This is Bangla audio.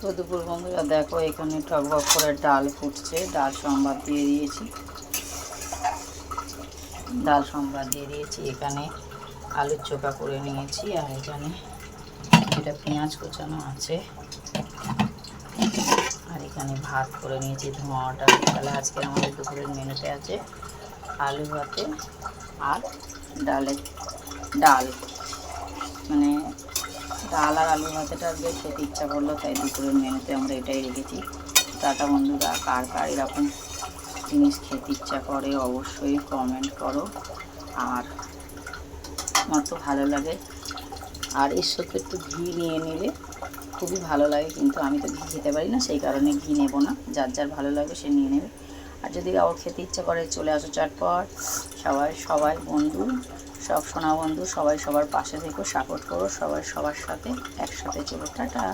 শুভ দুপুর বন্ধুরা, দেখো এখানে টকবক করে ডাল ফুটছে। ডাল সম্বাদ দিয়ে দিয়েছি, এখানে আলুর চোখা করে নিয়েছি, আর এখানে এটা পেঁয়াজ কোচানো আছে, আর এখানে ভাত করে নিয়েছি ধোঁয়াটা। তাহলে আজকে আমাদের দুপুরের মেনুতে আছে আলু ভাতে আর ডাল, মানে ডাল আর আলু ভাতেটা আজকে খেতে ইচ্ছা করলো, তাই দুপুরের মেনুতে আমরা এটাই রেখেছি। টাটা বন্ধুরা, কার কার এরকম জিনিস খেতে ইচ্ছা করে অবশ্যই কমেন্ট করো। আর আমার তো ভালো লাগে, আর এর সাথে একটু ঘি নিয়ে নিলে খুবই ভালো লাগে, কিন্তু আমি তো ঘি খেতে পারি না, সেই কারণে ঘি নেব না। যার যার ভালো লাগে সে নিয়ে নেবে। আর যদি আবার খেতে ইচ্ছা করে চলে আসো চটপট। সবাই বন্ধু, সব সোনা বন্ধু, সবাই সবার পাশে থেকো, সাপোর্ট করো, সবাই সবার সাথে একসাথে চলো। টাটা।